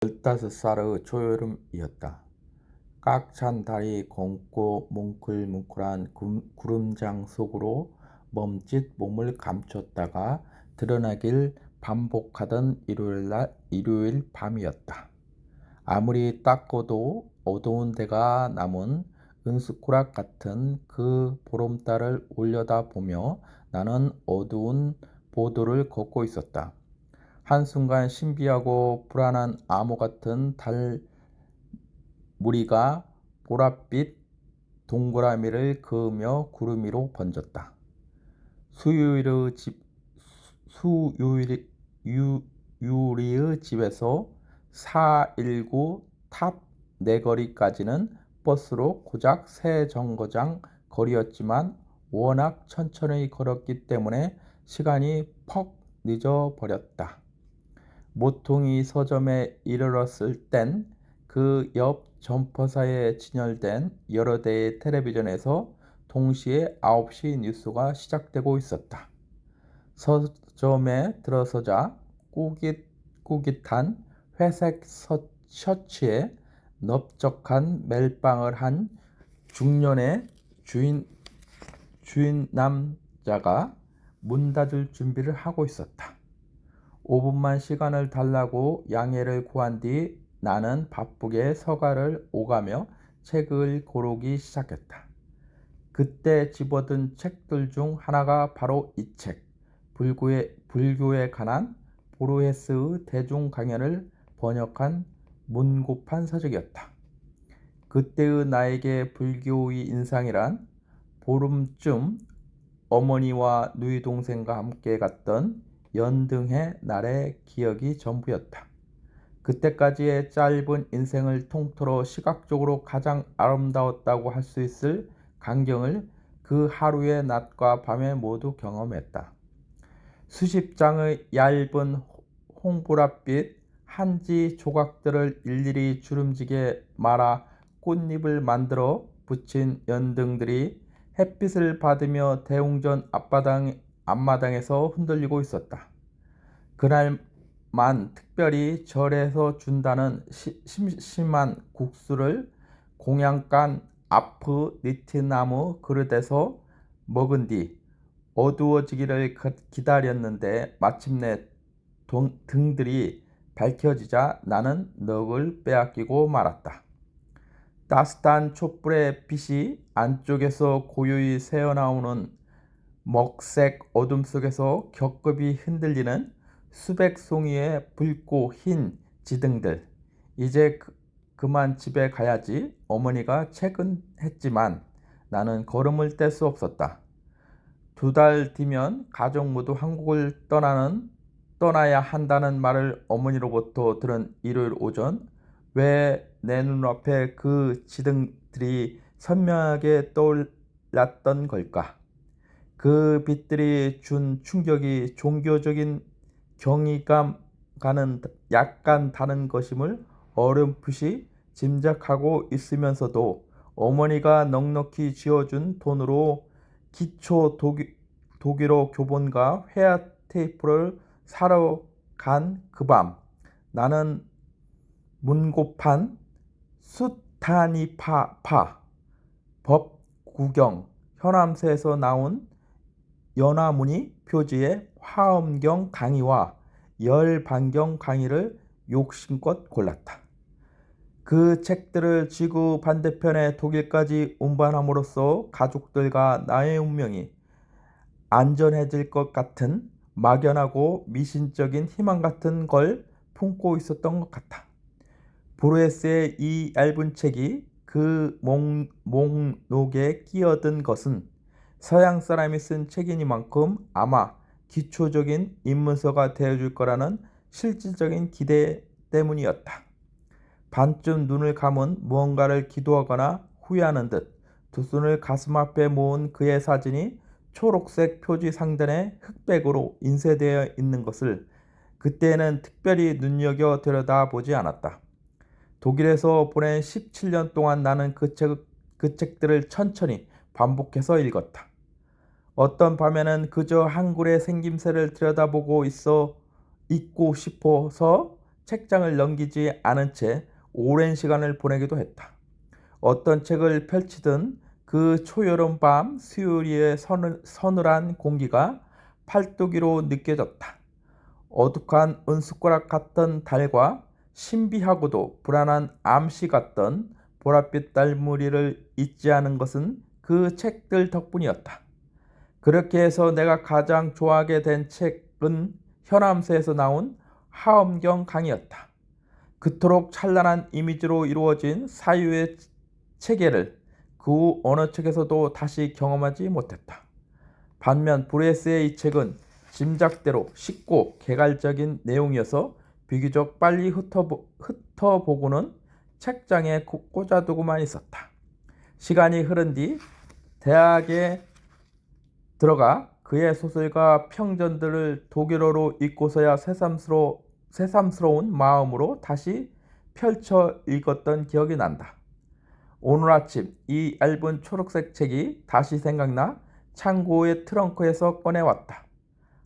15살의 초여름이었다. 꽉 찬 달이 검고 뭉클뭉클한 구름장 속으로 먼짓 몸을 감췄다가 드러나길 반복하던 일요일 밤이었다. 아무리 닦아도 어두운 데가 남은 은수꾸락 같은 그 보름달을 올려다보며 나는 어두운 보도를 걷고 있었다. 한순간 신비하고 불안한 암호 같은 달 무리가 보랏빛 동그라미를 그으며 구름 위로 번졌다. 수유리의 집에서 419 탑 내거리까지는 버스로 고작 세 정거장 거리였지만 워낙 천천히 걸었기 때문에 시간이 퍽 늦어버렸다. 모퉁이 서점에 이르렀을 땐 그 옆 점퍼사에 진열된 여러 대의 텔레비전에서 동시에 9시 뉴스가 시작되고 있었다. 서점에 들어서자 꾸깃꾸깃한 회색 셔츠에 넓적한 멜빵을 한 중년의 주인 남자가 문 닫을 준비를 하고 있었다. 5분만 시간을 달라고 양해를 구한 뒤 나는 바쁘게 서가를 오가며 책을 고르기 시작했다. 그때 집어든 책들 중 하나가 바로 이 책, 불교에 관한 보르헤스의 대중 강연을 번역한 문고판 서적이었다. 그때의 나에게 불교의 인상이란 보름쯤 어머니와 누이 동생과 함께 갔던 연등회 날의 기억이 전부였다. 그때까지의 짧은 인생을 통틀어 시각적으로 가장 아름다웠다고 할 수 있을 광경을 그 하루의 낮과 밤에 모두 경험했다. 수십 장의 얇은 홍보랏빛 한지 조각들을 일일이 주름지게 말아 꽃잎을 만들어 붙인 연등들이 햇빛을 받으며 대웅전 앞마당에서 흔들리고 있었다. 그날만 특별히 절에서 준다는 심심한 국수를 공양간 앞의 니트나무 그릇에서 먹은 뒤 어두워지기를 기다렸는데 마침내 등들이 밝혀지자 나는 넋을 빼앗기고 말았다. 따뜻한 촛불의 빛이 안쪽에서 고요히 새어나오는 먹색 어둠 속에서 겹겹이 흔들리는 수백 송이의 붉고 흰 지등들. 이제 그만 집에 가야지. 어머니가 퇴근했지만 나는 걸음을 뗄 수 없었다. 2달 뒤면 가족 모두 한국을 떠나야 한다는 말을 어머니로부터 들은 일요일 오전, 왜 내 눈앞에 그 지등들이 선명하게 떠올랐던 걸까? 그 빛들이 준 충격이 종교적인 경이감과는 약간 다른 것임을 어렴풋이 짐작하고 있으면서도 어머니가 넉넉히 쥐어준 돈으로 기초 독일어 교본과 회화 테이프를 사러 간 그 밤, 나는 문고판 수타니파 법 구경 현암세에서 나온 연화문의 표지의 화엄경 강의와 열반경 강의를 욕심껏 골랐다. 그 책들을 지구 반대편의 독일까지 운반함으로써 가족들과 나의 운명이 안전해질 것 같은 막연하고 미신적인 희망 같은 걸 품고 있었던 것 같아. 브루에스의 이 얇은 책이 그 목록에 끼어든 것은 서양 사람이 쓴 책이니만큼 아마 기초적인 입문서가 되어줄 거라는 실질적인 기대 때문이었다. 반쯤 눈을 감은 무언가를 기도하거나 후회하는 듯 두 손을 가슴 앞에 모은 그의 사진이 초록색 표지 상단에 흑백으로 인쇄되어 있는 것을 그때는 특별히 눈여겨 들여다보지 않았다. 독일에서 보낸 17년 동안 나는 그 책들을 천천히 반복해서 읽었다. 어떤 밤에는 그저 한글의 생김새를 들여다보고 있고 싶어서 책장을 넘기지 않은 채 오랜 시간을 보내기도 했다. 어떤 책을 펼치든 그 초여름 밤 수유리의 서늘한 공기가 팔뚝이로 느껴졌다. 어둑한 은숟가락 같던 달과 신비하고도 불안한 암시 같던 보랏빛 달무리를 잊지 않은 것은 그 책들 덕분이었다. 그렇게 해서 내가 가장 좋아하게 된 책은 현암세에서 나온 하엄경 강이었다. 그토록 찬란한 이미지로 이루어진 사유의 체계를 그 어느 책에서도 다시 경험하지 못했다. 반면 브레스의 이 책은 짐작대로 쉽고 개괄적인 내용이어서 비교적 빨리 흩어보고는 책장에 꽂아두고만 있었다. 시간이 흐른 뒤 대학에 들어가 그의 소설과 평전들을 독일어로 읽고서야 새삼스러운 마음으로 다시 펼쳐 읽었던 기억이 난다. 오늘 아침 이 얇은 초록색 책이 다시 생각나 창고의 트렁크에서 꺼내왔다.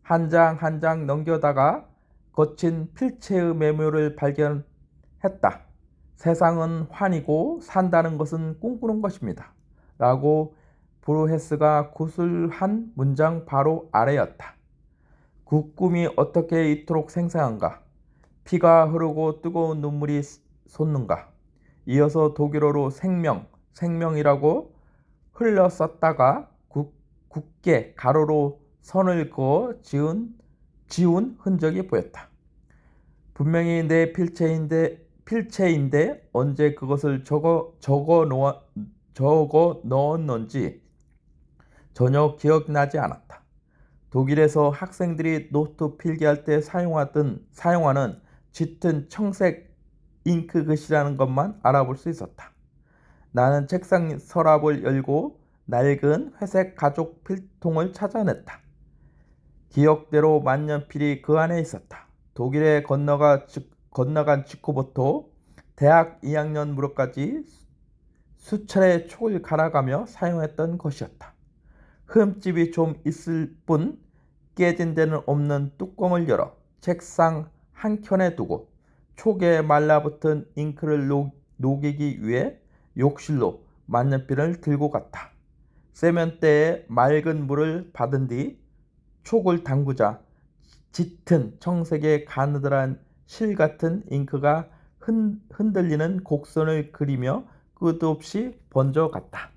한 장 한 장 넘겨다가 거친 필체의 메모를 발견했다. 세상은 환이고 산다는 것은 꿈꾸는 것입니다. 라고 브루헤스가 구술한 문장 바로 아래였다. 그 꿈이 어떻게 이토록 생생한가? 피가 흐르고 뜨거운 눈물이 솟는가? 이어서 독일어로 생명이라고 흘려 썼다가 굳게 가로로 선을 그어 지운 흔적이 보였다. 분명히 내 필체인데 언제 그것을 적어 넣었는지 전혀 기억나지 않았다. 독일에서 학생들이 노트 필기할 때 사용하는 짙은 청색 잉크 글씨라는 것만 알아볼 수 있었다. 나는 책상 서랍을 열고 낡은 회색 가죽 필통을 찾아냈다. 기억대로 만년필이 그 안에 있었다. 독일에 건너간 직후부터 대학 2학년 무렵까지 수차례 촉을 갈아가며 사용했던 것이었다. 흠집이 좀 있을 뿐 깨진 데는 없는 뚜껑을 열어 책상 한켠에 두고 촉에 말라붙은 잉크를 녹이기 위해 욕실로 만년필을 들고 갔다. 세면대에 맑은 물을 받은 뒤 촉을 담그자 짙은 청색의 가느다란 실 같은 잉크가 흔들리는 곡선을 그리며 끝없이 번져갔다.